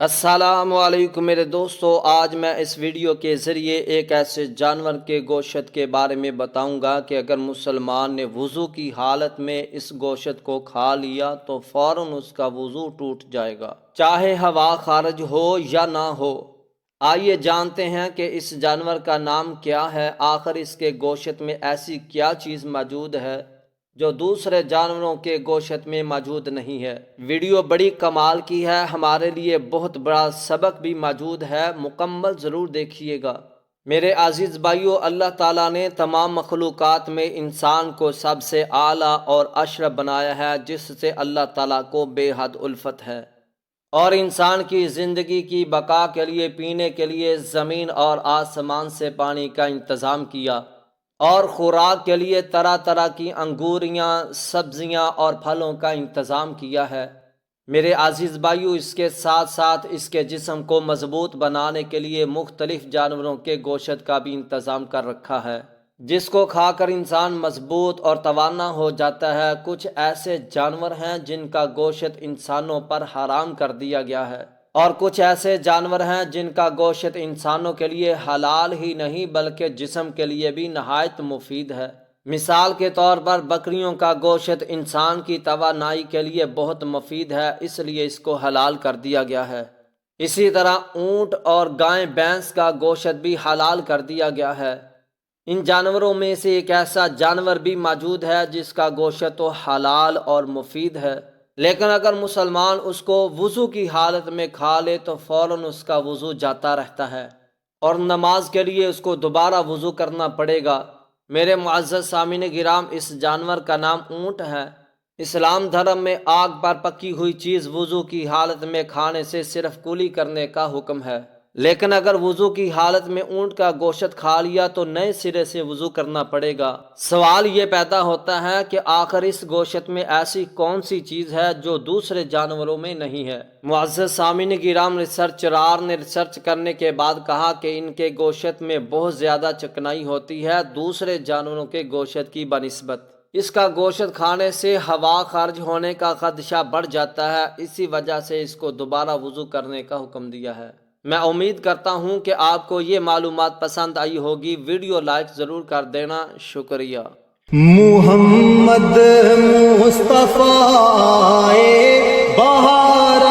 السلام علیکم میرے دوستو، آج میں اس ویڈیو کے ذریعے ایک ایسے جانور کے گوشت کے بارے میں بتاؤں گا کہ اگر مسلمان نے وضو کی حالت میں اس گوشت کو کھا لیا تو فوراً اس کا وضو ٹوٹ جائے گا، چاہے ہوا خارج ہو یا نہ ہو۔ آئیے جانتے ہیں کہ اس جانور کا نام کیا ہے، آخر اس کے گوشت میں ایسی کیا چیز موجود ہے جو دوسرے جانوروں کے گوشت میں موجود نہیں ہے۔ ویڈیو بڑی کمال کی ہے، ہمارے لیے بہت بڑا سبق بھی موجود ہے، مکمل ضرور دیکھیے گا۔ میرے عزیز بھائیو، اللہ تعالیٰ نے تمام مخلوقات میں انسان کو سب سے اعلیٰ اور اشرف بنایا ہے، جس سے اللہ تعالیٰ کو بے حد الفت ہے، اور انسان کی زندگی کی بقا کے لیے پینے کے لیے زمین اور آسمان سے پانی کا انتظام کیا، اور خوراک کے لیے طرح طرح کی انگوریاں، سبزیاں اور پھلوں کا انتظام کیا ہے۔ میرے عزیز بھائیو، اس کے ساتھ ساتھ اس کے جسم کو مضبوط بنانے کے لیے مختلف جانوروں کے گوشت کا بھی انتظام کر رکھا ہے، جس کو کھا کر انسان مضبوط اور توانا ہو جاتا ہے۔ کچھ ایسے جانور ہیں جن کا گوشت انسانوں پر حرام کر دیا گیا ہے، اور کچھ ایسے جانور ہیں جن کا گوشت انسانوں کے لیے حلال ہی نہیں بلکہ جسم کے لیے بھی نہایت مفید ہے۔ مثال کے طور پر بکریوں کا گوشت انسان کی توانائی کے لیے بہت مفید ہے، اس لیے اس کو حلال کر دیا گیا ہے۔ اسی طرح اونٹ اور گائے بھینس کا گوشت بھی حلال کر دیا گیا ہے۔ ان جانوروں میں سے ایک ایسا جانور بھی موجود ہے جس کا گوشت تو حلال اور مفید ہے، لیکن اگر مسلمان اس کو وضو کی حالت میں کھا لے تو فوراً اس کا وضو جاتا رہتا ہے، اور نماز کے لیے اس کو دوبارہ وضو کرنا پڑے گا۔ میرے معزز سامعین کرام، اس جانور کا نام اونٹ ہے۔ اسلام دھرم میں آگ پر پکی ہوئی چیز وضو کی حالت میں کھانے سے صرف کلی کرنے کا حکم ہے، لیکن اگر وضو کی حالت میں اونٹ کا گوشت کھا لیا تو نئے سرے سے وضو کرنا پڑے گا۔ سوال یہ پیدا ہوتا ہے کہ آخر اس گوشت میں ایسی کون سی چیز ہے جو دوسرے جانوروں میں نہیں ہے؟ معزز سامعین کرام، ریسرچرار نے ریسرچ کرنے کے بعد کہا کہ ان کے گوشت میں بہت زیادہ چکنائی ہوتی ہے دوسرے جانوروں کے گوشت کی بنسبت۔ اس کا گوشت کھانے سے ہوا خارج ہونے کا خدشہ بڑھ جاتا ہے، اسی وجہ سے اس کو دوبارہ وضو کرنے کا حکم دیا ہے۔ میں امید کرتا ہوں کہ آپ کو یہ معلومات پسند آئی ہوگی، ویڈیو لائک ضرور کر دینا، شکریہ۔ محمد مصطفیٰ بہار